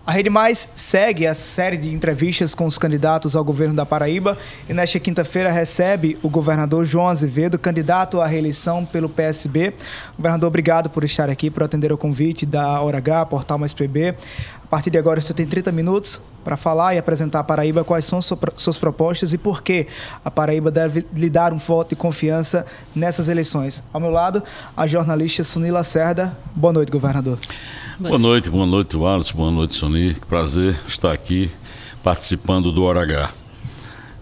A Rede Mais segue a série de entrevistas com os candidatos ao governo da Paraíba e nesta quinta-feira recebe o governador João Azevedo, candidato à reeleição pelo PSB. Governador, obrigado por estar aqui, por atender ao convite da Hora H, Portal Mais PB. A partir de agora, você tem 30 minutos para falar e apresentar à Paraíba quais são suas propostas e por que a Paraíba deve lhe dar um voto de confiança nessas eleições. Ao meu lado, a jornalista Suni Lacerda. Boa noite, governador. Boa noite, Wallace, boa noite, Suni. Que prazer estar aqui participando do Hora H.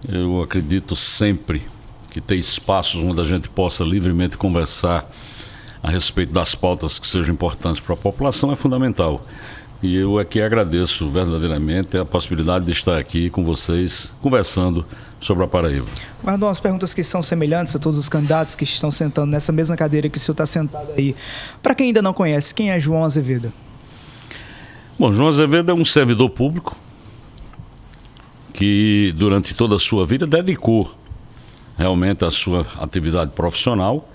Eu acredito sempre que ter espaços onde a gente possa livremente conversar a respeito das pautas que sejam importantes para a população é fundamental. E eu aqui agradeço verdadeiramente a possibilidade de estar aqui com vocês, conversando sobre a Paraíba. Governador, umas perguntas que são semelhantes a todos os candidatos que estão sentando nessa mesma cadeira que o senhor está sentado aí. Para quem ainda não conhece, quem é João Azevedo? Bom, João Azevedo é um servidor público que durante toda a sua vida dedicou realmente a sua atividade profissional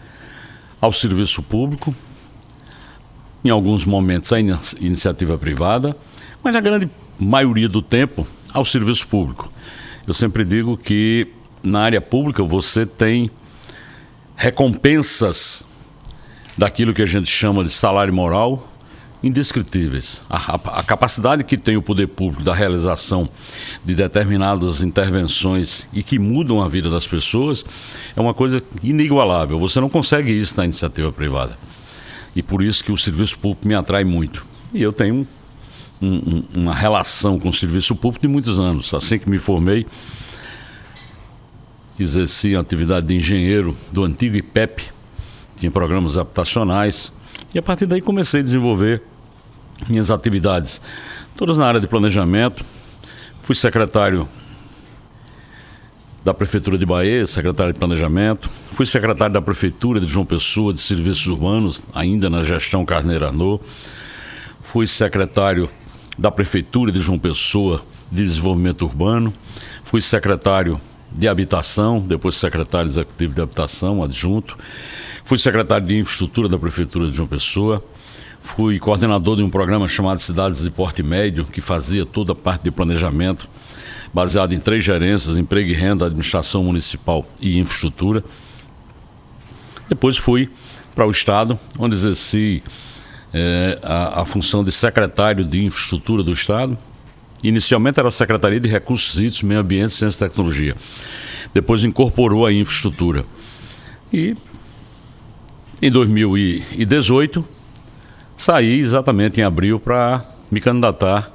ao serviço público, em alguns momentos à iniciativa privada, mas na grande maioria do tempo ao serviço público. Eu sempre digo que na área pública você tem recompensas daquilo que a gente chama de salário moral indescritíveis. A capacidade que tem o poder público da realização de determinadas intervenções e que mudam a vida das pessoas é uma coisa inigualável. Você não consegue isso na iniciativa privada. E por isso que o serviço público me atrai muito. E eu tenho uma relação com o serviço público de muitos anos. Assim que me formei, exerci a atividade de engenheiro do antigo IPEP, tinha programas habitacionais, e a partir daí comecei a desenvolver minhas atividades, todas na área de planejamento. Fui secretário da Prefeitura de Bahia, secretário de Planejamento. Fui secretário da Prefeitura de João Pessoa, de Serviços Urbanos, ainda na gestão Carneiro Arnaud. Fui secretário da Prefeitura de João Pessoa, de Desenvolvimento Urbano. Fui secretário de Habitação, depois secretário executivo de Habitação, adjunto. Fui secretário de Infraestrutura da Prefeitura de João Pessoa. Fui coordenador de um programa chamado Cidades de Porte Médio, que fazia toda a parte de planejamento, baseado em 3 gerências: emprego e renda, administração municipal e infraestrutura. Depois fui para o Estado, onde exerci a função de secretário de infraestrutura do Estado. Inicialmente era a Secretaria de Recursos Hídricos, Meio Ambiente, Ciência e Tecnologia. Depois incorporou a infraestrutura. E em 2018 saí exatamente em abril para me candidatar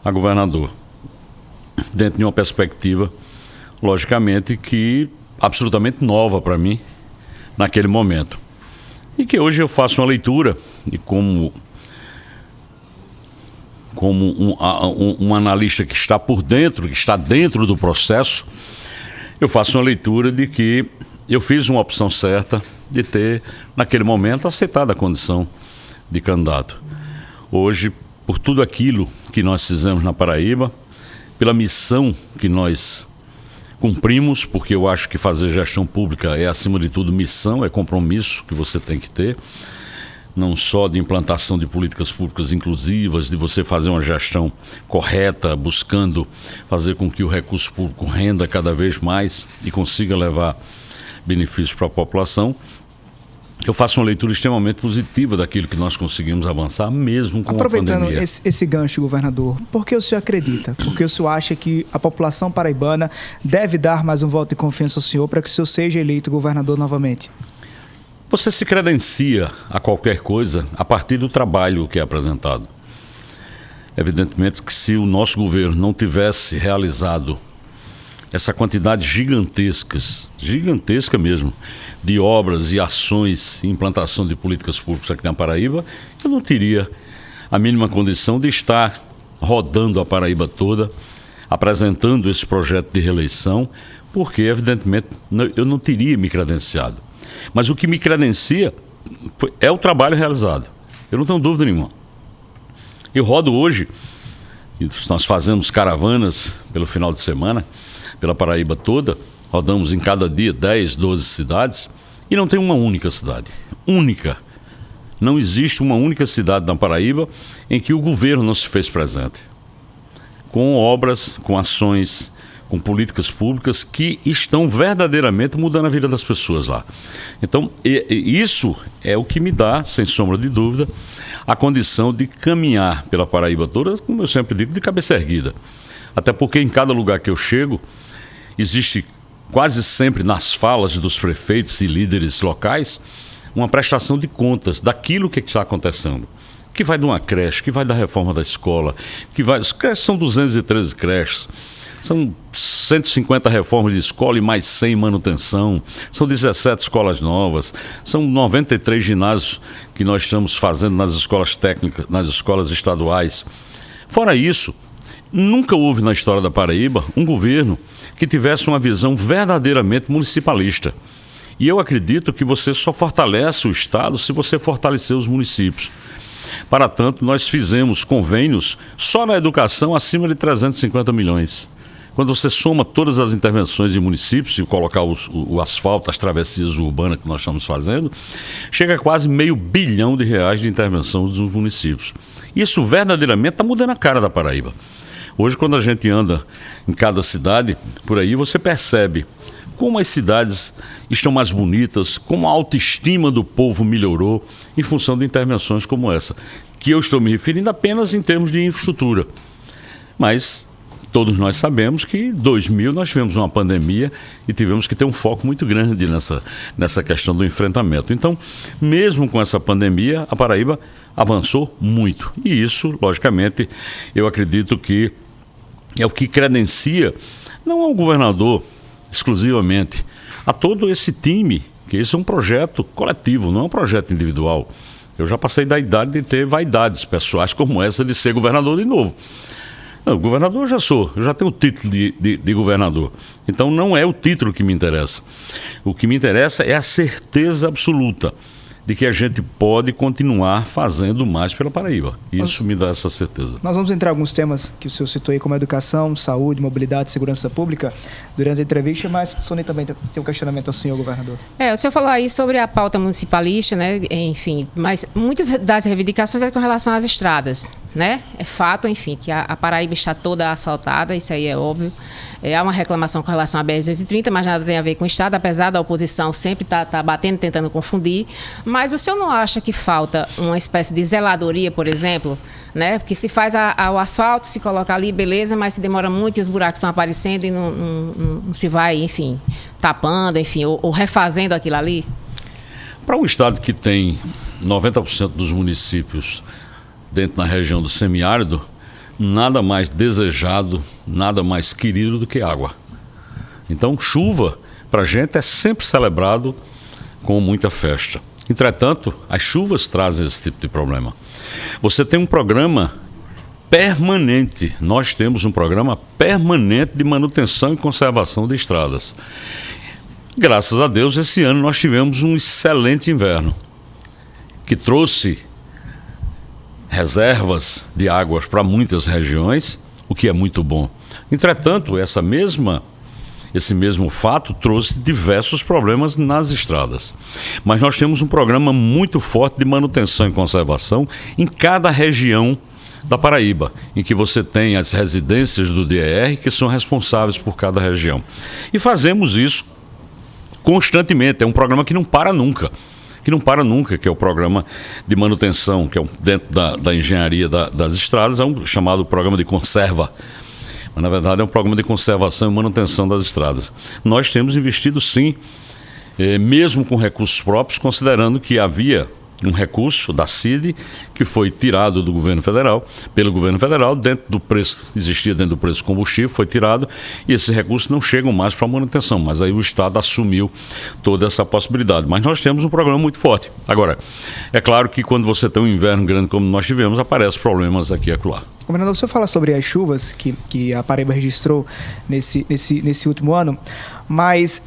a governador, dentro de uma perspectiva, logicamente, que absolutamente nova para mim naquele momento. E que hoje eu faço uma leitura, e como um analista que está por dentro, que está dentro do processo, eu faço uma leitura de que eu fiz uma opção certa de ter, naquele momento, aceitado a condição de candidato. Hoje, por tudo aquilo que nós fizemos na Paraíba, pela missão que nós cumprimos, porque eu acho que fazer gestão pública é, acima de tudo, missão, é compromisso que você tem que ter, não só de implantação de políticas públicas inclusivas, de você fazer uma gestão correta, buscando fazer com que o recurso público renda cada vez mais e consiga levar benefícios para a população. Eu faço uma leitura extremamente positiva daquilo que nós conseguimos avançar, mesmo com a pandemia. Aproveitando esse gancho, governador, por que o senhor acredita? Por que o senhor acha que a população paraibana deve dar mais um voto de confiança ao senhor para que o senhor seja eleito governador novamente? Você se credencia a qualquer coisa a partir do trabalho que é apresentado. Evidentemente que se o nosso governo não tivesse realizado essa quantidade gigantesca mesmo, de obras e ações e implantação de políticas públicas aqui na Paraíba, eu não teria a mínima condição de estar rodando a Paraíba toda, apresentando esse projeto de reeleição, porque, evidentemente, eu não teria me credenciado. Mas o que me credencia é o trabalho realizado. Eu não tenho dúvida nenhuma. Eu rodo hoje, nós fazemos caravanas pelo final de semana, pela Paraíba toda, rodamos em cada dia 10, 12 cidades, e não tem uma única cidade. Única. Não existe uma única cidade na Paraíba em que o governo não se fez presente. com obras, com ações, com políticas públicas que estão verdadeiramente mudando a vida das pessoas lá. Então, isso é o que me dá, sem sombra de dúvida, a condição de caminhar pela Paraíba toda, como eu sempre digo, de cabeça erguida. Até porque em cada lugar que eu chego, existe quase sempre nas falas dos prefeitos e líderes locais uma prestação de contas daquilo que está acontecendo. Que vai de uma creche, que vai da reforma da escola, que vai... As creches são 213 creches, são 150 reformas de escola e mais 100 manutenção, são 17 escolas novas, são 93 ginásios que nós estamos fazendo nas escolas técnicas, nas escolas estaduais. Fora isso, nunca houve na história da Paraíba um governo que tivesse uma visão verdadeiramente municipalista. E eu acredito que você só fortalece o Estado se você fortalecer os municípios. Para tanto, nós fizemos convênios só na educação acima de 350 milhões. Quando você soma todas as intervenções de municípios e colocar o asfalto, as travessias urbanas que nós estamos fazendo, chega a quase R$500 bilhão de intervenção dos municípios. Isso verdadeiramente está mudando a cara da Paraíba. Hoje, quando a gente anda em cada cidade, por aí, você percebe como as cidades estão mais bonitas, como a autoestima do povo melhorou em função de intervenções como essa, que eu estou me referindo apenas em termos de infraestrutura. Mas todos nós sabemos que em 2000 nós tivemos uma pandemia e tivemos que ter um foco muito grande nessa questão do enfrentamento. Então, mesmo com essa pandemia, a Paraíba avançou muito. E isso, logicamente, eu acredito que é o que credencia, não ao governador exclusivamente, a todo esse time, que esse é um projeto coletivo, não é um projeto individual. Eu já passei da idade de ter vaidades pessoais como essa de ser governador de novo. Não, governador eu já sou, eu já tenho o título de governador. Então não é o título que me interessa. O que me interessa é a certeza absoluta de que a gente pode continuar fazendo mais pela Paraíba. Isso me dá essa certeza. Nós vamos entrar em alguns temas que o senhor citou aí, como educação, saúde, mobilidade, segurança pública, durante a entrevista, mas Sônia também tem um questionamento ao senhor, governador. O senhor falou aí sobre a pauta municipalista, né? Enfim, mas muitas das reivindicações é com relação às estradas, né? É fato, enfim, que a Paraíba está toda asfaltada, isso aí é óbvio. Há uma reclamação com relação à BR-230, mas nada tem a ver com o Estado, apesar da oposição sempre tá batendo, tentando confundir. Mas o senhor não acha que falta uma espécie de zeladoria, por exemplo, né? Porque se faz o asfalto, se coloca ali, beleza, mas se demora muito e os buracos estão aparecendo e não se vai, enfim, tapando, enfim, ou refazendo aquilo ali? Para um Estado que tem 90% dos municípios dentro da região do semiárido, nada mais desejado, nada mais querido do que água. Então, chuva, para a gente, é sempre celebrado com muita festa. Entretanto, as chuvas trazem esse tipo de problema. Você tem um programa permanente, nós temos um programa permanente de manutenção e conservação de estradas. Graças a Deus, esse ano nós tivemos um excelente inverno, que trouxe reservas de águas para muitas regiões, o que é muito bom. Entretanto, esse mesmo fato trouxe diversos problemas nas estradas. Mas nós temos um programa muito forte de manutenção e conservação em cada região da Paraíba, em que você tem as residências do DER que são responsáveis por cada região. E fazemos isso constantemente, é um programa que não para nunca. Que é o programa de manutenção, que é dentro da engenharia das estradas, é um chamado programa de conserva. Mas, na verdade, é um programa de conservação e manutenção das estradas. Nós temos investido, sim, mesmo com recursos próprios, considerando que havia um recurso da CID que foi tirado do governo federal, pelo governo federal, existia dentro do preço do combustível, foi tirado, e esses recursos não chegam mais para a manutenção, mas aí o Estado assumiu toda essa possibilidade. Mas nós temos um programa muito forte. Agora, é claro que quando você tem um inverno grande como nós tivemos, aparecem problemas aqui e acolá. Governador, o senhor fala sobre as chuvas que a Paraíba registrou nesse último ano, mas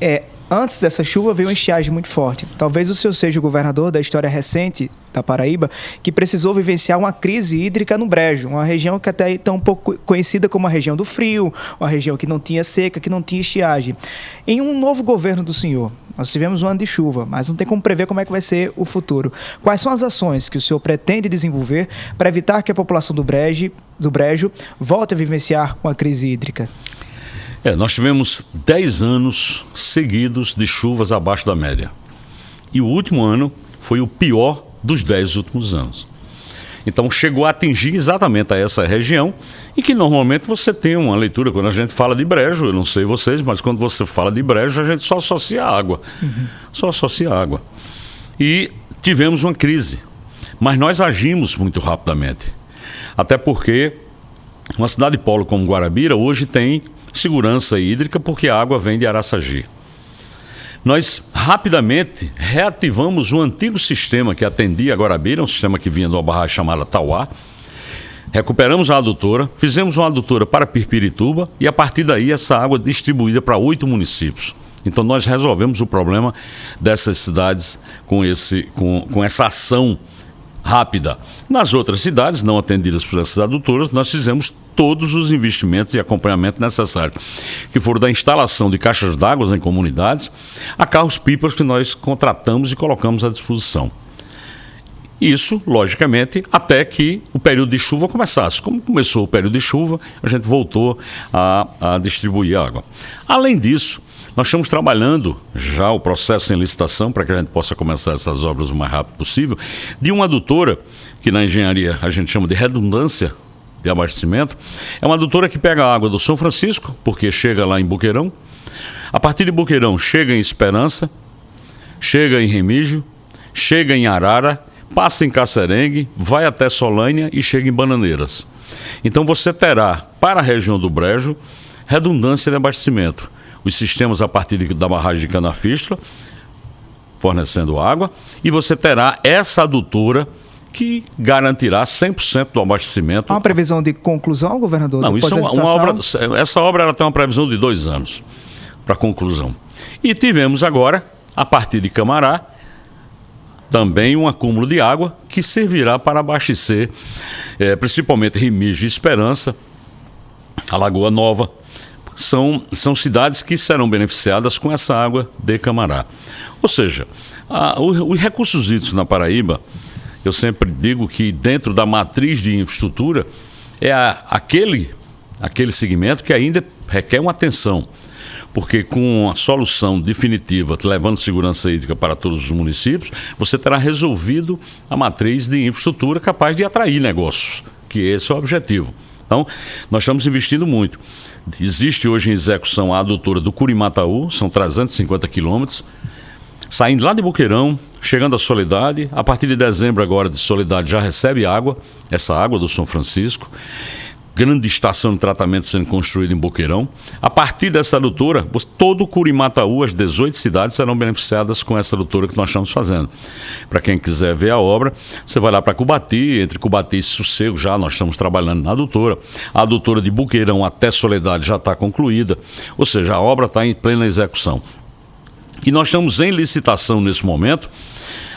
Antes dessa chuva veio uma estiagem muito forte. Talvez o senhor seja o governador da história recente da Paraíba que precisou vivenciar uma crise hídrica no Brejo, uma região que até então um pouco conhecida como a região do frio, uma região que não tinha seca, que não tinha estiagem. Em um novo governo do senhor, nós tivemos um ano de chuva, mas não tem como prever como é que vai ser o futuro. Quais são as ações que o senhor pretende desenvolver para evitar que a população do Brejo volte a vivenciar uma crise hídrica? Nós tivemos 10 anos seguidos de chuvas abaixo da média. E o último ano foi o pior dos 10 últimos anos. Então chegou a atingir exatamente a essa região e que normalmente você tem uma leitura, quando a gente fala de brejo, eu não sei vocês, mas quando você fala de brejo a gente só associa água. Só associa água. E tivemos uma crise, mas nós agimos muito rapidamente. Até porque uma cidade polo como Guarabira hoje tem segurança hídrica porque a água vem de Araçagi. Nós rapidamente reativamos o antigo sistema que atendia a Guarabira, um sistema que vinha de uma barragem chamada Tauá. Recuperamos a adutora, fizemos uma adutora para Pirpirituba e a partir daí essa água distribuída para 8 municípios. Então nós resolvemos o problema dessas cidades com essa ação rápida. Nas outras cidades, não atendidas por essas adutoras, nós fizemos todos os investimentos e acompanhamento necessários, que foram da instalação de caixas d'água em comunidades a carros-pipas que nós contratamos e colocamos à disposição. Isso, logicamente, até que o período de chuva começasse. Como começou o período de chuva, a gente voltou a distribuir água. Além disso, nós estamos trabalhando já o processo em licitação para que a gente possa começar essas obras o mais rápido possível, de uma adutora, que na engenharia a gente chama de redundância de abastecimento. É uma adutora que pega a água do São Francisco, porque chega lá em Boqueirão. A partir de Boqueirão chega em Esperança, chega em Remígio, chega em Arara, passa em Cacerengue, vai até Solânia e chega em Bananeiras. Então você terá, para a região do Brejo, redundância de abastecimento. Os sistemas a partir da barragem de Canafístula, fornecendo água, e você terá essa adutora que garantirá 100% do abastecimento. Há uma previsão de conclusão, governador? Não, isso é uma obra. Essa obra ela tem uma previsão de 2 anos para conclusão. E tivemos agora, a partir de Camará, também um acúmulo de água que servirá para abastecer, principalmente Remígio e Esperança, a Lagoa Nova. São cidades que serão beneficiadas com essa água de Camará. Ou seja, os recursos hídricos na Paraíba, eu sempre digo que dentro da matriz de infraestrutura é aquele segmento que ainda requer uma atenção, porque com a solução definitiva, levando segurança hídrica para todos os municípios, você terá resolvido a matriz de infraestrutura capaz de atrair negócios, que esse é o objetivo. Então, nós estamos investindo muito. Existe hoje em execução a adutora do Curimataú, são 350 quilômetros, saindo lá de Boqueirão, chegando à Soledade. A partir de dezembro agora de Soledade já recebe água, essa água do São Francisco. Grande estação de tratamento sendo construída em Boqueirão. A partir dessa adutora, todo o Curimataú, as 18 cidades serão beneficiadas com essa adutora que nós estamos fazendo. Para quem quiser ver a obra, você vai lá para Cubati, entre Cubati e Sossego já nós estamos trabalhando na adutora. A adutora de Boqueirão até Soledade já está concluída, ou seja, a obra está em plena execução. E nós estamos em licitação nesse momento,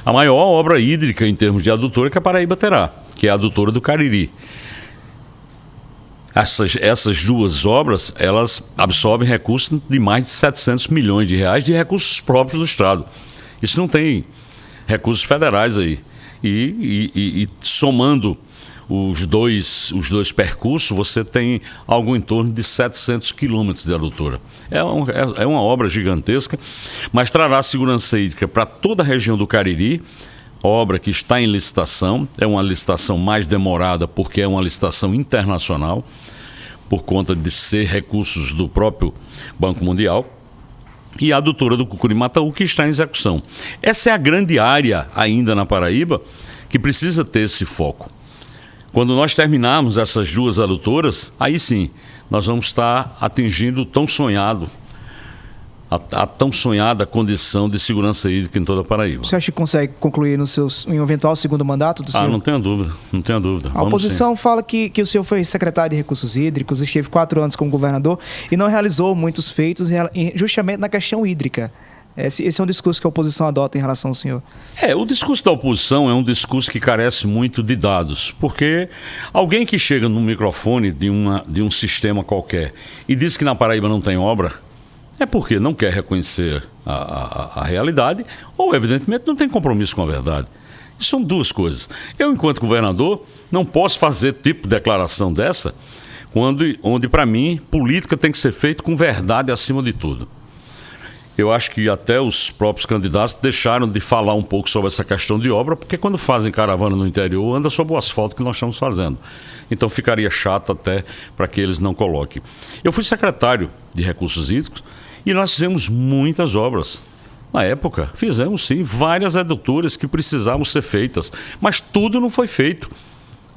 a maior obra hídrica em termos de adutora que a Paraíba terá, que é a adutora do Cariri. Essas 2 obras, elas absorvem recursos de mais de 700 milhões de reais de recursos próprios do Estado. Isso não tem recursos federais aí. E somando os dois percursos, você tem algo em torno de 700 quilômetros de adutora. É uma obra gigantesca, mas trará segurança hídrica para toda a região do Cariri, obra que está em licitação. É uma licitação mais demorada porque é uma licitação internacional, por conta de ser recursos do próprio Banco Mundial, e a adutora do Curimataú que está em execução. Essa é a grande área ainda na Paraíba que precisa ter esse foco. Quando nós terminarmos essas 2 adutoras, aí sim, nós vamos estar atingindo o tão sonhado, a tão sonhada condição de segurança hídrica em toda a Paraíba. Você acha que consegue concluir em um eventual segundo mandato do senhor? Não tenho dúvida, não tenho dúvida. A oposição fala que o senhor foi secretário de Recursos Hídricos, esteve 4 anos como governador e não realizou muitos feitos justamente na questão hídrica. Esse é um discurso que a oposição adota em relação ao senhor. O discurso da oposição é um discurso que carece muito de dados, porque alguém que chega no microfone de um sistema qualquer e diz que na Paraíba não tem obra, é porque não quer reconhecer a realidade ou, evidentemente, não tem compromisso com a verdade. Isso são duas coisas. Eu, enquanto governador, não posso fazer tipo de declaração dessa, onde, para mim, política tem que ser feita com verdade acima de tudo. Eu acho que até os próprios candidatos deixaram de falar um pouco sobre essa questão de obra, porque quando fazem caravana no interior, anda sobre o asfalto que nós estamos fazendo. Então ficaria chato até para que eles não coloquem. Eu fui secretário de Recursos Hídricos e nós fizemos muitas obras. Na época, fizemos sim várias redutoras que precisavam ser feitas, mas tudo não foi feito.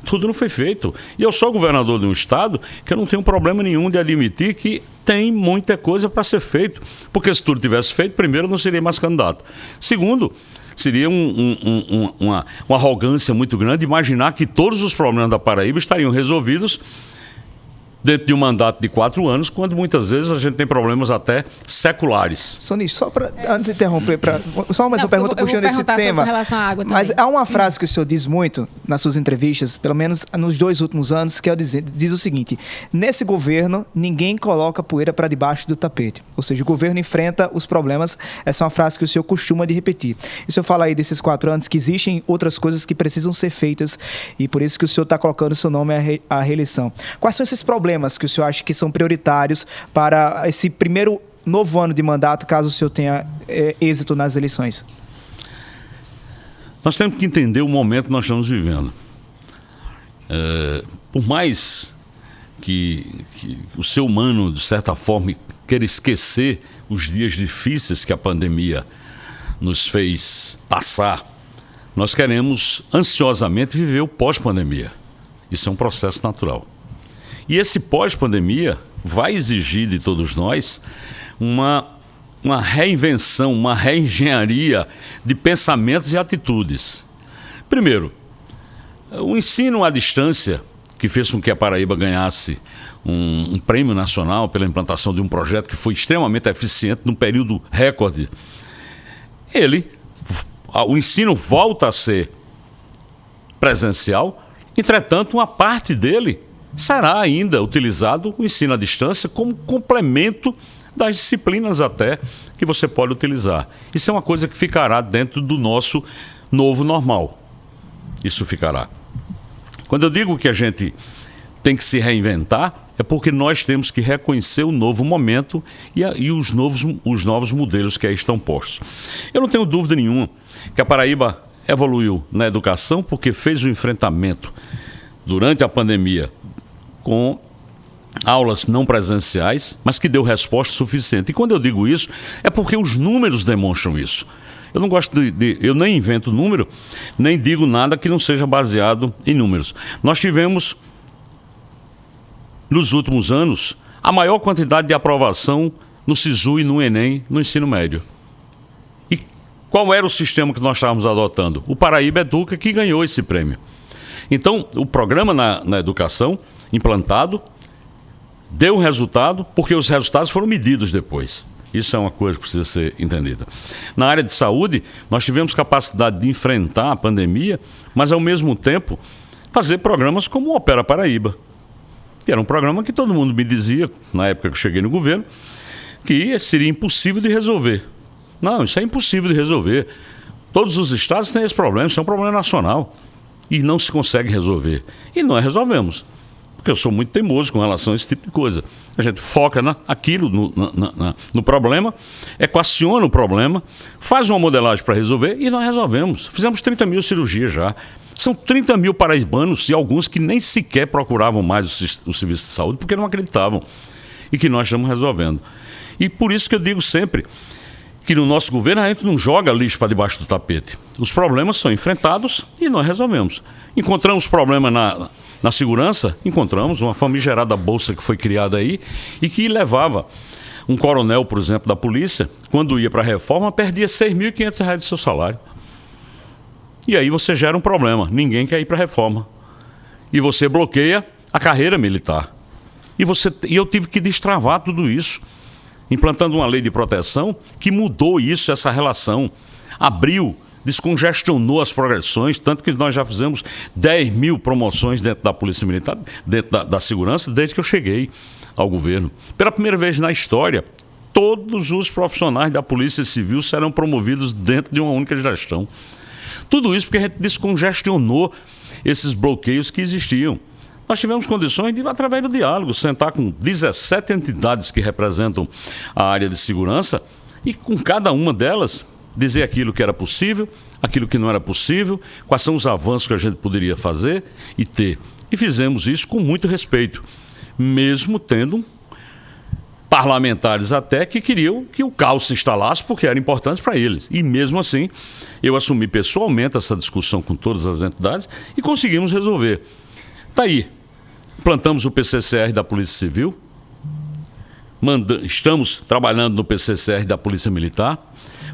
Tudo não foi feito. E eu sou governador de um estado que eu não tenho problema nenhum de admitir que tem muita coisa para ser feito. Porque se tudo tivesse feito, primeiro, eu não seria mais candidato. Segundo, seria uma arrogância muito grande imaginar que todos os problemas da Paraíba estariam resolvidos dentro de um mandato de 4 anos, quando muitas vezes a gente tem problemas até seculares. Sonis, só para antes de interromper, só mais uma pergunta puxando esse tema. Com relação à água também. Mas há uma frase que o senhor diz muito nas suas entrevistas, pelo menos nos 2 últimos anos, que diz o seguinte: nesse governo ninguém coloca poeira para debaixo do tapete. Ou seja, o governo enfrenta os problemas. Essa é uma frase que o senhor costuma de repetir. E o senhor fala aí desses 4 anos que existem outras coisas que precisam ser feitas e por isso que o senhor está colocando o seu nome à reeleição. Quais são esses problemas que o senhor acha que são prioritários para esse primeiro novo ano de mandato, caso o senhor tenha êxito nas eleições? Nós temos que entender o momento que nós estamos vivendo. Por mais que o ser humano, de certa forma, queira esquecer os dias difíceis que a pandemia nos fez passar, nós queremos ansiosamente viver o pós-pandemia. Isso é um processo natural. E esse pós-pandemia vai exigir de todos nós uma reinvenção, uma reengenharia de pensamentos e atitudes. Primeiro, o ensino à distância, que fez com que a Paraíba ganhasse um prêmio nacional pela implantação de um projeto que foi extremamente eficiente num período recorde, o ensino volta a ser presencial, entretanto, uma parte dele será ainda utilizado o ensino à distância como complemento das disciplinas até que você pode utilizar. Isso é uma coisa que ficará dentro do nosso novo normal. Isso ficará. Quando eu digo que a gente tem que se reinventar, é porque nós temos que reconhecer o novo momento e os novos modelos que aí estão postos. Eu não tenho dúvida nenhuma que a Paraíba evoluiu na educação porque fez o enfrentamento durante a pandemia com aulas não presenciais, mas que deu resposta suficiente. E quando eu digo isso, é porque os números demonstram isso. Eu não gosto eu nem invento número, nem digo nada que não seja baseado em números. Nós tivemos, nos últimos anos, a maior quantidade de aprovação no SISU e no Enem no ensino médio. E qual era o sistema que nós estávamos adotando? O Paraíba Educa, que ganhou esse prêmio. Então, o programa na educação implantado deu resultado, porque os resultados foram medidos depois. Isso é uma coisa que precisa ser entendida. Na área de saúde, nós tivemos capacidade de enfrentar a pandemia, mas ao mesmo tempo fazer programas como o Opera Paraíba, que era um programa que todo mundo me dizia, na época que eu cheguei no governo, que seria impossível de resolver. Não, isso é impossível de resolver. Todos os estados têm esse problema, isso é um problema nacional. E não se consegue resolver. E nós resolvemos. Porque eu sou muito teimoso com relação a esse tipo de coisa. A gente foca naquilo, no problema, equaciona o problema, faz uma modelagem para resolver e nós resolvemos. Fizemos 30 mil cirurgias já. São 30 mil paraibanos e alguns que nem sequer procuravam mais o serviço de saúde porque não acreditavam. E que nós estamos resolvendo. E por isso que eu digo sempre que no nosso governo a gente não joga lixo para debaixo do tapete. Os problemas são enfrentados e nós resolvemos. Encontramos problema na segurança, encontramos uma famigerada bolsa que foi criada aí e que levava um coronel, por exemplo, da polícia, quando ia para a reforma, perdia R$ 6.500 do seu salário. E aí você gera um problema, ninguém quer ir para a reforma. E você bloqueia a carreira militar. E eu tive que destravar tudo isso. implantando uma lei de proteção que mudou isso, essa relação, abriu, descongestionou as progressões, tanto que nós já fizemos 10 mil promoções dentro da Polícia Militar, dentro da segurança, desde que eu cheguei ao governo. Pela primeira vez na história, todos os profissionais da Polícia Civil serão promovidos dentro de uma única gestão. Tudo isso porque a gente descongestionou esses bloqueios que existiam. Nós tivemos condições de, através do diálogo, sentar com 17 entidades que representam a área de segurança e com cada uma delas dizer aquilo que era possível, aquilo que não era possível, quais são os avanços que a gente poderia fazer e ter. E fizemos isso com muito respeito, mesmo tendo parlamentares até que queriam que o caos se instalasse porque era importante para eles. E mesmo assim, eu assumi pessoalmente essa discussão com todas as entidades e conseguimos resolver. Está aí. Plantamos o PCCR da Polícia Civil, estamos trabalhando no PCCR da Polícia Militar,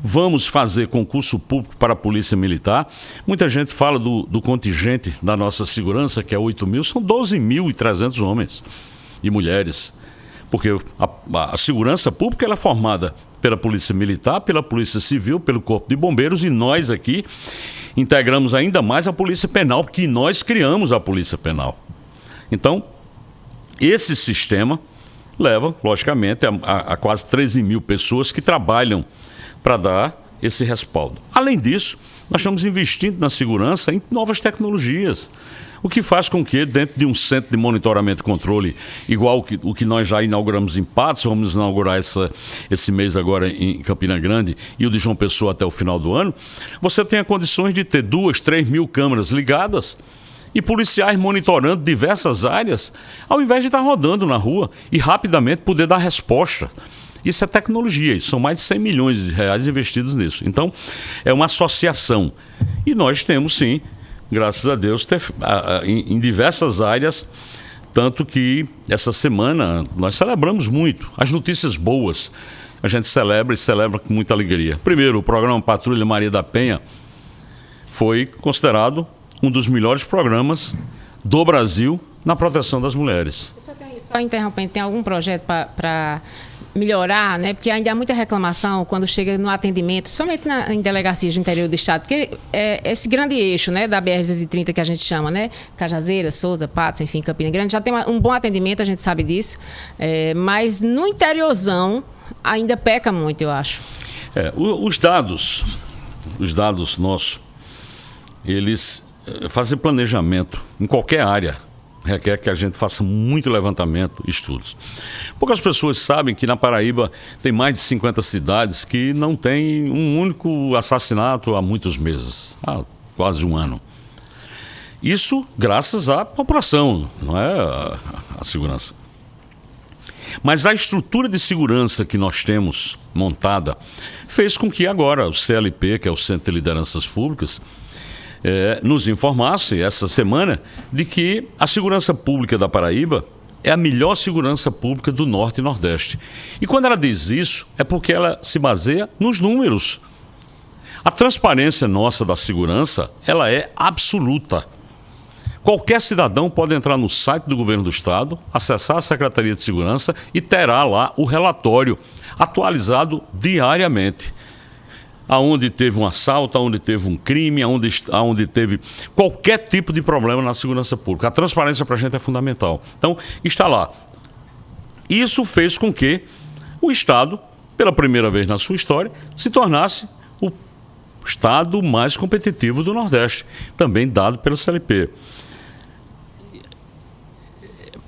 vamos fazer concurso público para a Polícia Militar. Muita gente fala do contingente da nossa segurança, que é 8 mil, são 12.300 homens e mulheres, porque a segurança pública ela é formada pela Polícia Militar, pela Polícia Civil, pelo Corpo de Bombeiros, e nós aqui integramos ainda mais a Polícia Penal, porque nós criamos a Polícia Penal. Então, esse sistema leva, logicamente, a quase 13 mil pessoas que trabalham para dar esse respaldo. Além disso, nós estamos investindo na segurança em novas tecnologias, o que faz com que, dentro de um centro de monitoramento e controle, igual o que nós já inauguramos em Patos, vamos inaugurar esse mês agora em Campina Grande e o de João Pessoa até o final do ano, você tenha condições de ter 2, 3 mil câmeras ligadas e policiais monitorando diversas áreas, ao invés de estar rodando na rua e rapidamente poder dar resposta. Isso é tecnologia, são mais de 100 milhões de reais investidos nisso. Então, é uma associação. E nós temos, sim, graças a Deus, em diversas áreas, tanto que essa semana nós celebramos muito. As notícias boas a gente celebra e celebra com muita alegria. Primeiro, o programa Patrulha Maria da Penha foi considerado um dos melhores programas do Brasil na proteção das mulheres. Só interrompendo, tem algum projeto para melhorar, né? Porque ainda há muita reclamação quando chega no atendimento, principalmente em delegacias do interior do estado, porque esse grande eixo, né, da BR-230 que a gente chama, né? Cajazeira, Souza, Patos, enfim, Campina Grande, já tem um bom atendimento, a gente sabe disso, mas no interiorzão ainda peca muito, eu acho. Os dados nossos, eles fazem planejamento em qualquer área. Requer que a gente faça muito levantamento, estudos. Poucas pessoas sabem que na Paraíba tem mais de 50 cidades que não tem um único assassinato há muitos meses, há quase um ano. Isso graças à população, não é a segurança. Mas a estrutura de segurança que nós temos montada fez com que agora o CLP, que é o Centro de Lideranças Públicas, nos informasse essa semana de que a segurança pública da Paraíba é a melhor segurança pública do Norte e Nordeste. E quando ela diz isso, é porque ela se baseia nos números. A transparência nossa da segurança, ela é absoluta. Qualquer cidadão pode entrar no site do Governo do Estado, acessar a Secretaria de Segurança e terá lá o relatório atualizado diariamente. Aonde teve um assalto, aonde teve um crime, aonde teve qualquer tipo de problema na segurança pública. A transparência para a gente é fundamental. Então, está lá. Isso fez com que o Estado, pela primeira vez na sua história, se tornasse o Estado mais competitivo do Nordeste, também dado pelo CLP.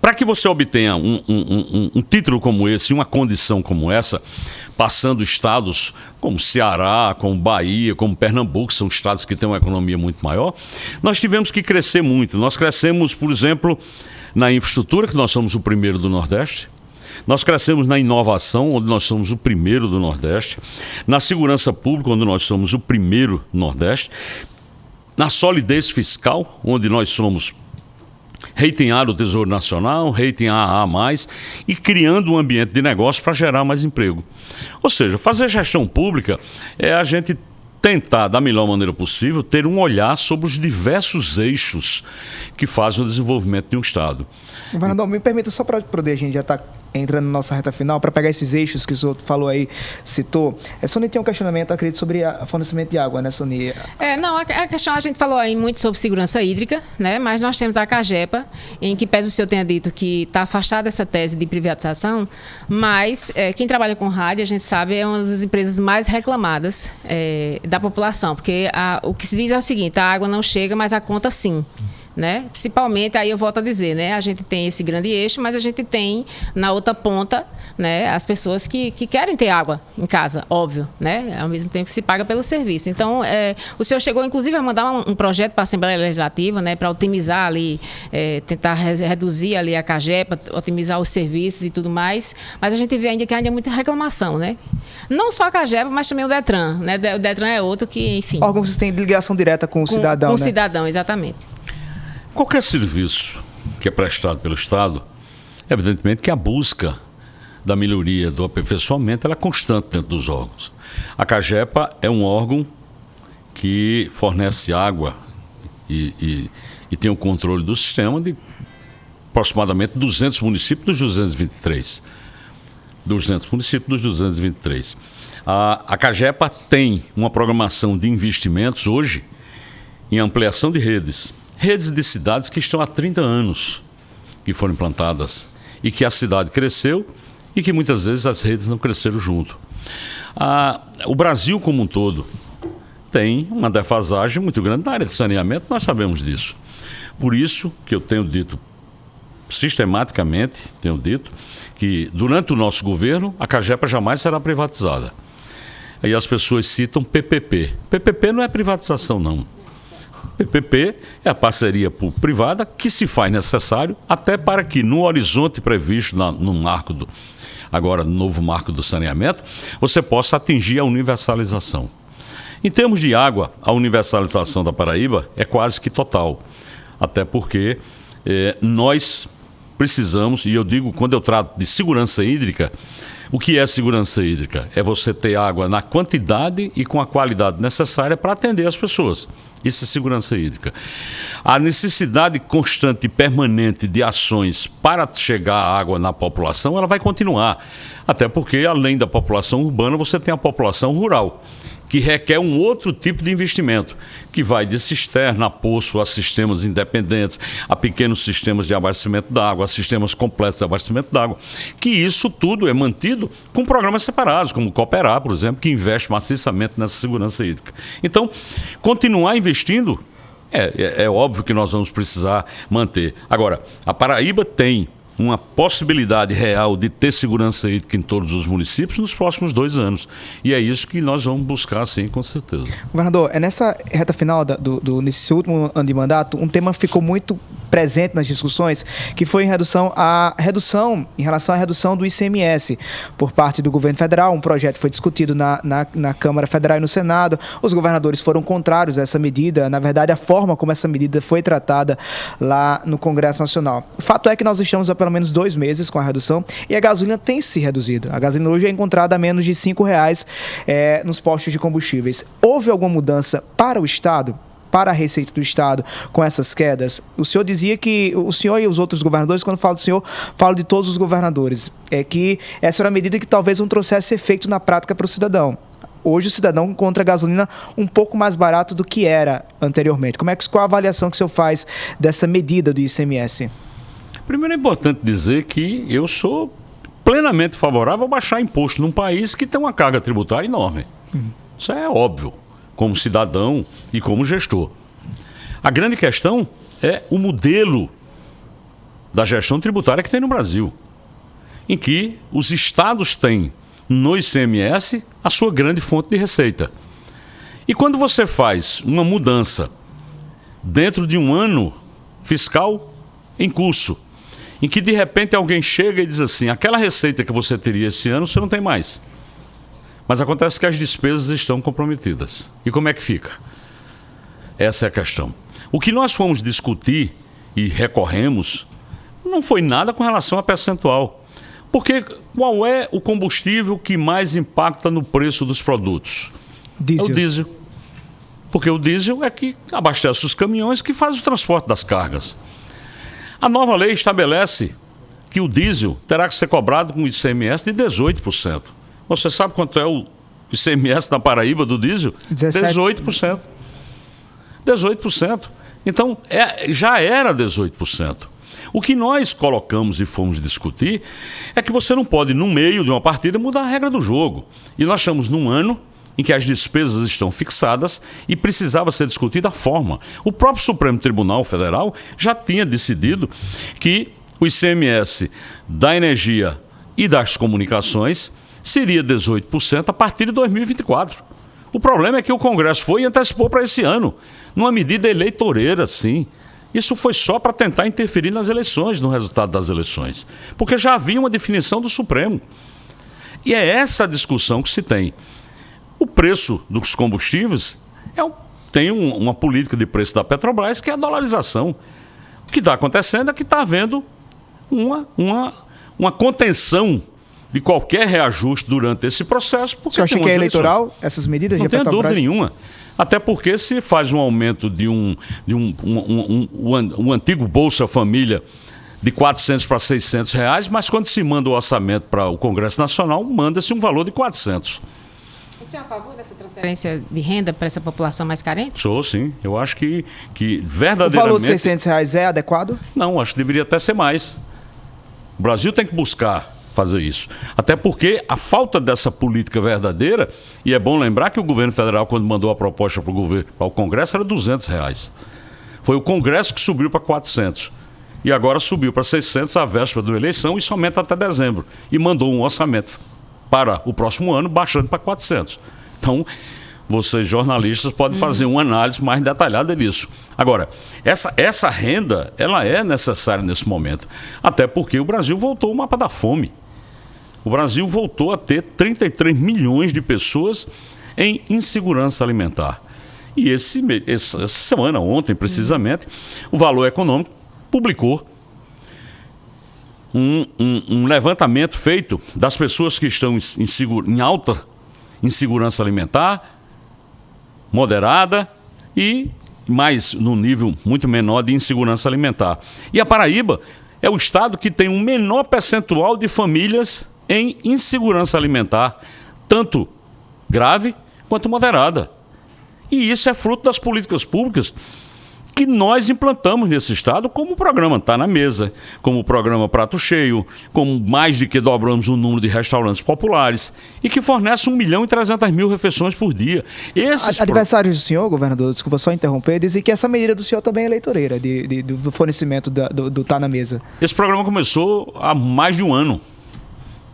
Para que você obtenha um título como esse, uma condição como essa, passando estados como Ceará, como Bahia, como Pernambuco, são estados que têm uma economia muito maior, nós tivemos que crescer muito. Nós crescemos, por exemplo, na infraestrutura, que nós somos o primeiro do Nordeste. Nós crescemos na inovação, onde nós somos o primeiro do Nordeste. Na segurança pública, onde nós somos o primeiro do Nordeste. Na solidez fiscal, onde nós somos rating A do Tesouro Nacional, rating AA+, e criando um ambiente de negócio para gerar mais emprego. Ou seja, fazer gestão pública é a gente tentar, da melhor maneira possível, ter um olhar sobre os diversos eixos que fazem o desenvolvimento de um Estado. Governador, me permita só para poder a gente já estar entrando na nossa reta final, para pegar esses eixos que o senhor falou aí, citou, Sony tem um questionamento, acredito, sobre o fornecimento de água, né, Sony? Não, a questão, a gente falou aí muito sobre segurança hídrica, né? Mas nós temos a CAGEPA, em que pese o senhor tenha dito que está afastada dessa tese de privatização, mas quem trabalha com rádio, a gente sabe, é uma das empresas mais reclamadas da população, porque o que se diz é o seguinte: a água não chega, mas a conta sim. Né? Principalmente, aí eu volto a dizer, né? A gente tem esse grande eixo, mas a gente tem na outra ponta, né, as pessoas que querem ter água em casa, óbvio, né? Ao mesmo tempo que se paga pelo serviço. Então, o senhor chegou inclusive a mandar um projeto para a Assembleia Legislativa, né, para otimizar ali, tentar reduzir ali a CAGEPA, otimizar os serviços e tudo mais, mas a gente vê ainda que ainda é muita reclamação, né? Não só a CAGEPA, mas também o DETRAN, né? O DETRAN é outro que, enfim... Órgãos que têm ligação direta com o cidadão, com né? o cidadão, exatamente. Qualquer serviço que é prestado pelo Estado, evidentemente que a busca da melhoria, do aperfeiçoamento, ela é constante dentro dos órgãos. A CAGEPA é um órgão que fornece água e tem o controle do sistema de aproximadamente 200 municípios dos 223. 200 municípios dos 223. A CAGEPA tem uma programação de investimentos hoje em ampliação de redes de cidades que estão há 30 anos que foram implantadas e que a cidade cresceu e que muitas vezes as redes não cresceram junto. O Brasil como um todo tem uma defasagem muito grande na área de saneamento, nós sabemos disso. Por isso que eu tenho dito sistematicamente, que durante o nosso governo a CAGEPA jamais será privatizada. Aí as pessoas citam PPP. PPP não é privatização, não. PPP é a parceria público-privada que se faz necessário até para que no horizonte previsto no marco agora no novo marco do saneamento, você possa atingir a universalização. Em termos de água, a universalização da Paraíba é quase que total, até porque nós precisamos, e eu digo quando eu trato de segurança hídrica, o que é segurança hídrica? É você ter água na quantidade e com a qualidade necessária para atender as pessoas. Isso é segurança hídrica. A necessidade constante e permanente de ações para chegar a água na população, ela vai continuar. Até porque, além da população urbana, você tem a população rural, que requer um outro tipo de investimento, que vai de cisterna a poço, a sistemas independentes, a pequenos sistemas de abastecimento d'água, a sistemas completos de abastecimento d'água, que isso tudo é mantido com programas separados, como o Cooperar, por exemplo, que investe maciçamente nessa segurança hídrica. Então, continuar investindo, é óbvio que nós vamos precisar manter. Agora, a Paraíba tem uma possibilidade real de ter segurança hídrica em todos os municípios nos próximos 2 anos. E é isso que nós vamos buscar, sim, com certeza. Governador, nessa reta final, nesse último ano de mandato, um tema ficou muito presente nas discussões, que foi em relação à redução do ICMS por parte do governo federal. Um projeto foi discutido na Câmara Federal e no Senado. Os governadores foram contrários a essa medida. Na verdade, a forma como essa medida foi tratada lá no Congresso Nacional. O fato é que nós estamos há pelo menos 2 meses com a redução e a gasolina tem se reduzido. A gasolina hoje é encontrada a menos de R$5 nos postos de combustíveis. Houve alguma mudança para o Estado? Para a receita do Estado com essas quedas? O senhor dizia que o senhor e os outros governadores, quando falo do senhor, falo de todos os governadores, que essa era uma medida que talvez não trouxesse efeito na prática para o cidadão. Hoje o cidadão encontra a gasolina um pouco mais barato do que era anteriormente. Qual a avaliação que o senhor faz dessa medida do ICMS? Primeiro é importante dizer que eu sou plenamente favorável a baixar imposto num país que tem uma carga tributária enorme. Isso é óbvio, como cidadão e como gestor. A grande questão é o modelo da gestão tributária que tem no Brasil, em que os estados têm no ICMS a sua grande fonte de receita. E quando você faz uma mudança dentro de um ano fiscal em curso, em que de repente alguém chega e diz assim, aquela receita que você teria esse ano, você não tem mais. Mas acontece que as despesas estão comprometidas. E como é que fica? Essa é a questão. O que nós fomos discutir e recorremos não foi nada com relação a percentual. Porque qual é o combustível que mais impacta no preço dos produtos? Diesel. É o diesel. Porque o diesel é que abastece os caminhões que faz o transporte das cargas. A nova lei estabelece que o diesel terá que ser cobrado com ICMS de 18%. Você sabe quanto é o ICMS na Paraíba do diesel? 18%. 18%. Então, já era 18%. O que nós colocamos e fomos discutir é que você não pode, no meio de uma partida, mudar a regra do jogo. E nós estamos num ano em que as despesas estão fixadas e precisava ser discutida a forma. O próprio Supremo Tribunal Federal já tinha decidido que o ICMS da energia e das comunicações seria 18% a partir de 2024. O problema é que o Congresso foi e antecipou para esse ano, numa medida eleitoreira, sim. Isso foi só para tentar interferir nas eleições, no resultado das eleições, porque já havia uma definição do Supremo. E é essa a discussão que se tem. O preço dos combustíveis tem uma política de preço da Petrobras, que é a dolarização. O que está acontecendo é que está havendo uma contenção de qualquer reajuste durante esse processo. Você acha que é eleitoral essas medidas? Não tenho dúvida nenhuma. Até porque se faz um aumento de um antigo Bolsa Família de 400 para 600 reais, mas quando se manda o orçamento para o Congresso Nacional, manda-se um valor de 400. O senhor é a favor dessa transferência de renda para essa população mais carente? Sou, sim. Eu acho que verdadeiramente... O valor de 600 reais é adequado? Não, acho que deveria até ser mais. O Brasil tem que buscar fazer isso. Até porque a falta dessa política verdadeira, e é bom lembrar que o governo federal, quando mandou a proposta para o Congresso, era 200 reais. Foi o Congresso que subiu para 400. E agora subiu para 600 à véspera da eleição e isso aumenta até dezembro. E mandou um orçamento para o próximo ano, baixando para 400. Então, vocês jornalistas podem fazer uma análise mais detalhada disso. Agora, essa renda, ela é necessária nesse momento. Até porque o Brasil voltou ao mapa da fome. O Brasil voltou a ter 33 milhões de pessoas em insegurança alimentar. E essa semana, ontem precisamente, o Valor Econômico publicou um levantamento feito das pessoas que estão em alta insegurança alimentar, moderada e mais num nível muito menor de insegurança alimentar. E a Paraíba é o estado que tem um menor percentual de famílias em insegurança alimentar, tanto grave quanto moderada. E isso é fruto das políticas públicas que nós implantamos nesse estado, como o programa Tá na Mesa, como o programa Prato Cheio, como mais de que dobramos o número de restaurantes populares e que fornece 1.300.000 refeições por dia. Adversários do senhor, governador, desculpa só interromper, dizem que essa medida do senhor também é eleitoreira, do fornecimento do Tá na Mesa. Esse programa começou há mais de um ano.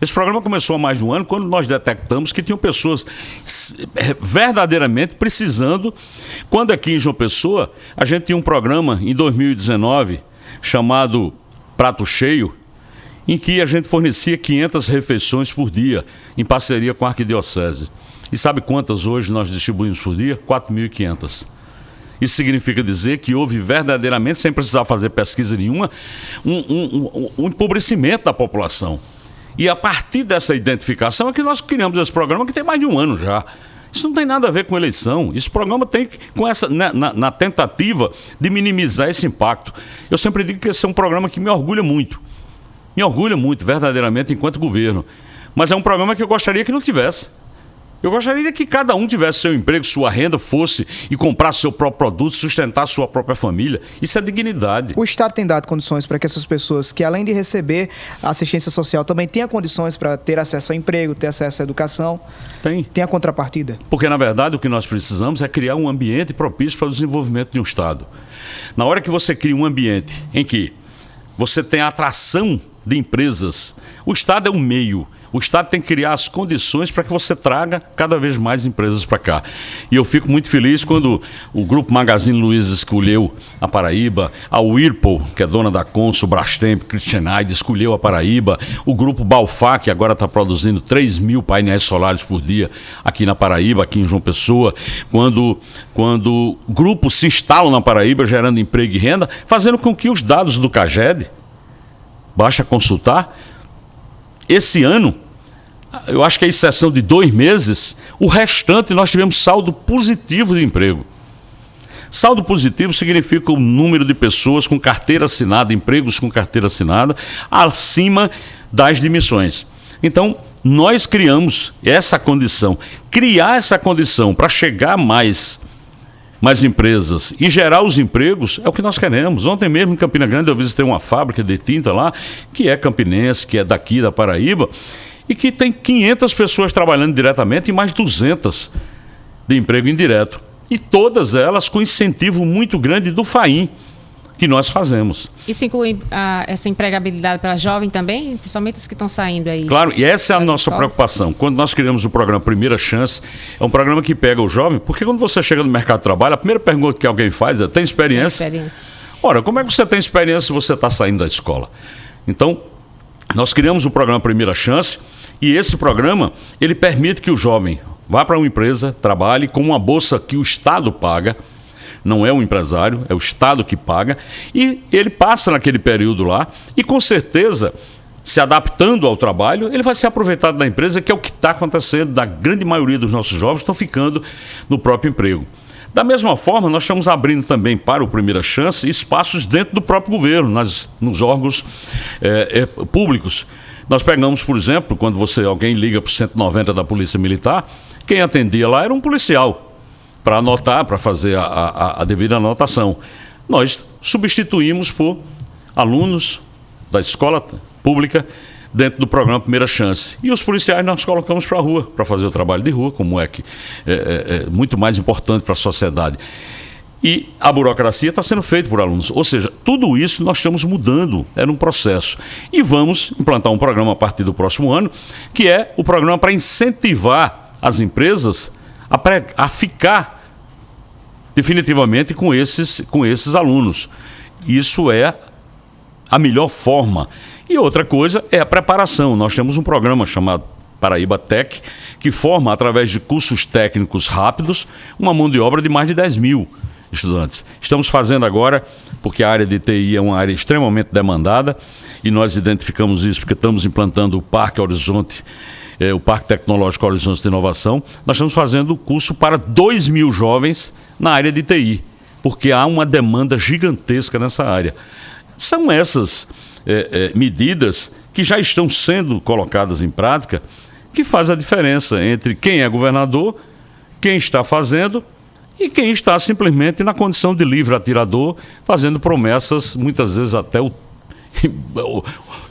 Esse programa começou há mais de um ano, quando nós detectamos que tinham pessoas verdadeiramente precisando. Quando aqui em João Pessoa, a gente tinha um programa em 2019 chamado Prato Cheio, em que a gente fornecia 500 refeições por dia, em parceria com a Arquidiocese. E sabe quantas hoje nós distribuímos por dia? 4.500. Isso significa dizer que houve verdadeiramente, sem precisar fazer pesquisa nenhuma, um empobrecimento da população. E a partir dessa identificação é que nós criamos esse programa, que tem mais de um ano já. Isso não tem nada a ver com eleição. Esse programa tem com essa na tentativa de minimizar esse impacto. Eu sempre digo que esse é um programa que me orgulha muito. Me orgulha muito, verdadeiramente, enquanto governo. Mas é um programa que eu gostaria que não tivesse. Eu gostaria que cada um tivesse seu emprego, sua renda, fosse e comprasse seu próprio produto, sustentasse sua própria família. Isso é dignidade. O Estado tem dado condições para que essas pessoas, que além de receber assistência social, também tenham condições para ter acesso ao emprego, ter acesso à educação? Tem a contrapartida? Porque, na verdade, o que nós precisamos é criar um ambiente propício para o desenvolvimento de um Estado. Na hora que você cria um ambiente em que você tem a atração de empresas, o Estado é um meio. O Estado tem que criar as condições para que você traga cada vez mais empresas para cá. E eu fico muito feliz quando o Grupo Magazine Luiza escolheu a Paraíba, a Whirlpool, que é dona da Consul, Brastemp, Christianide, escolheu a Paraíba, o Grupo Balfá, que agora está produzindo 3.000 painéis solares por dia aqui na Paraíba, aqui em João Pessoa, quando grupos se instalam na Paraíba, gerando emprego e renda, fazendo com que os dados do CAGED, basta consultar, esse ano, eu acho que a exceção de 2 meses, o restante nós tivemos saldo positivo de emprego. Saldo positivo significa o número de pessoas com carteira assinada, empregos com carteira assinada, acima das demissões. Então, nós criamos essa condição. Criar essa condição para chegar mais empresas e gerar os empregos é o que nós queremos. Ontem mesmo em Campina Grande eu visitei uma fábrica de tinta lá, que é campinense, que é daqui da Paraíba, e que tem 500 pessoas trabalhando diretamente e mais 200 de emprego indireto. E todas elas com incentivo muito grande do FAIM, que nós fazemos. Isso inclui essa empregabilidade para jovem também, principalmente os que estão saindo aí? Claro, e essa é a nossa escolas? preocupação. Quando nós criamos o programa Primeira Chance, é um programa que pega o jovem, porque quando você chega no mercado de trabalho, a primeira pergunta que alguém faz é: tem experiência? Tem experiência. Ora, como é que você tem experiência se você está saindo da escola? Então, nós criamos o programa Primeira Chance, e esse programa, ele permite que o jovem vá para uma empresa, trabalhe com uma bolsa que o Estado paga. Não é o empresário, é o Estado que paga, e ele passa naquele período lá e, com certeza, se adaptando ao trabalho, ele vai ser aproveitado da empresa, que é o que está acontecendo. Da grande maioria dos nossos jovens estão ficando no próprio emprego. Da mesma forma, nós estamos abrindo também para o Primeira Chance espaços dentro do próprio governo, nos órgãos públicos. Nós pegamos, por exemplo, quando alguém liga para o 190 da Polícia Militar, quem atendia lá era um policial, para anotar, para fazer a devida anotação. Nós substituímos por alunos da escola pública dentro do programa Primeira Chance. E os policiais nós colocamos para a rua, para fazer o trabalho de rua, como é muito mais importante para a sociedade. E a burocracia está sendo feita por alunos. Ou seja, tudo isso nós estamos mudando, era um processo. E vamos implantar um programa a partir do próximo ano, que é o programa para incentivar as empresas a ficar definitivamente com esses alunos. Isso é a melhor forma. E outra coisa é a preparação. Nós temos um programa chamado Paraíba Tech, que forma, através de cursos técnicos rápidos, uma mão de obra de mais de 10 mil estudantes. Estamos fazendo agora, porque a área de TI é uma área extremamente demandada, e nós identificamos isso porque estamos implantando o Parque Horizonte, o Parque Tecnológico Horizonte de Inovação. Nós estamos fazendo o curso para 2 mil jovens na área de TI, porque há uma demanda gigantesca nessa área. São essas medidas que já estão sendo colocadas em prática, que faz a diferença entre quem é governador, quem está fazendo e quem está simplesmente na condição de livre atirador, fazendo promessas, muitas vezes até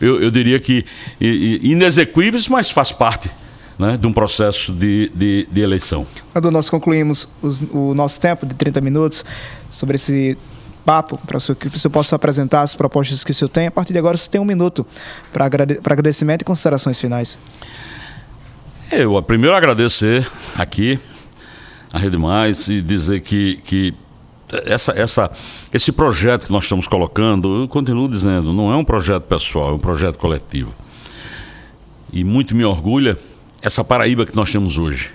eu diria que inexequíveis, mas faz parte, né, de um processo de eleição. Quando nós concluímos o nosso tempo de 30 minutos sobre esse papo, para que o senhor possa apresentar as propostas que o senhor tem, a partir de agora você tem 1 minuto para agradecimento e considerações finais. Eu primeiro agradecer aqui a Rede Mais e dizer que esse projeto que nós estamos colocando, eu continuo dizendo, não é um projeto pessoal, é um projeto coletivo. E muito me orgulha essa Paraíba que nós temos hoje,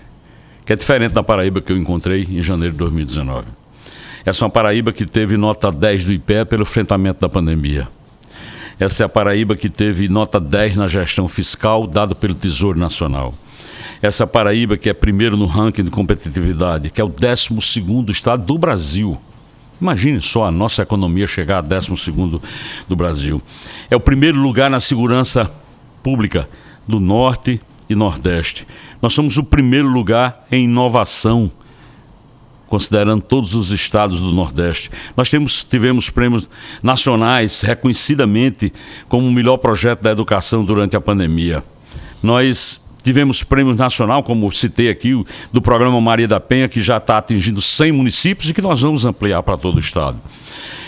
que é diferente da Paraíba que eu encontrei em janeiro de 2019. Essa é uma Paraíba que teve nota 10 do IPEA pelo enfrentamento da pandemia. Essa é a Paraíba que teve nota 10 na gestão fiscal dado pelo Tesouro Nacional. Essa é a Paraíba que é primeiro no ranking de competitividade, que é o 12º estado do Brasil. Imagine só a nossa economia chegar a 12º do Brasil. É o primeiro lugar na segurança pública do Norte e Nordeste. Nós somos o primeiro lugar em inovação, considerando todos os estados do Nordeste. Nós tivemos prêmios nacionais reconhecidamente como o melhor projeto da educação durante a pandemia. Nós tivemos prêmios nacional, como citei aqui, do programa Maria da Penha, que já está atingindo 100 municípios e que nós vamos ampliar para todo o estado.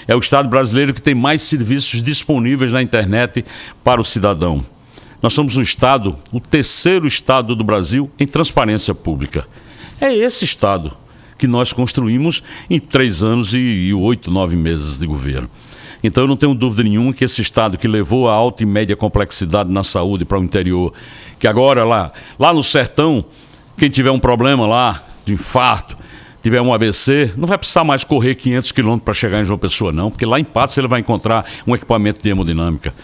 É o estado brasileiro que tem mais serviços disponíveis na internet para o cidadão. Nós somos o 3º estado do Brasil em transparência pública. É esse estado que nós construímos em 3 anos e 8, 9 meses de governo. Então eu não tenho dúvida nenhuma que esse estado que levou a alta e média complexidade na saúde para o interior, que agora lá no sertão, quem tiver um problema lá de infarto, tiver um AVC, não vai precisar mais correr 500 quilômetros para chegar em João Pessoa não, porque lá em Patos ele vai encontrar um equipamento de hemodinâmica.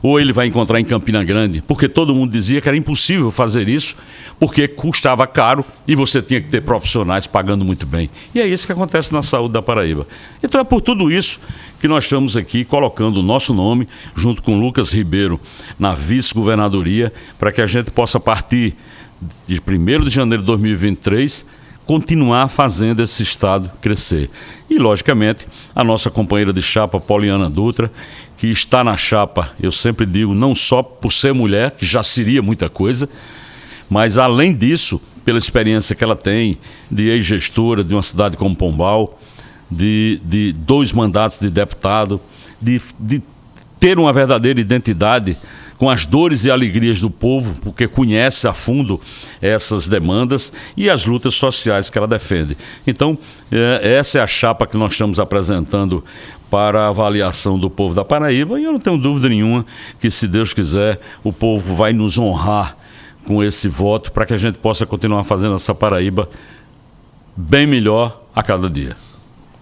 ou ele vai encontrar em Campina Grande, porque todo mundo dizia que era impossível fazer isso, porque custava caro e você tinha que ter profissionais pagando muito bem. E é isso que acontece na saúde da Paraíba. Então é por tudo isso que nós estamos aqui colocando o nosso nome, junto com Lucas Ribeiro, na vice-governadoria, para que a gente possa, a partir de 1º de janeiro de 2023, continuar fazendo esse estado crescer. E, logicamente, a nossa companheira de chapa, Poliana Dutra, que está na chapa, eu sempre digo, não só por ser mulher, que já seria muita coisa, mas, além disso, pela experiência que ela tem de ex-gestora de uma cidade como Pombal, de 2 mandatos de deputado, de ter uma verdadeira identidade com as dores e alegrias do povo, porque conhece a fundo essas demandas e as lutas sociais que ela defende. Então, essa é a chapa que nós estamos apresentando para a avaliação do povo da Paraíba, e eu não tenho dúvida nenhuma que, se Deus quiser, o povo vai nos honrar com esse voto para que a gente possa continuar fazendo essa Paraíba bem melhor a cada dia.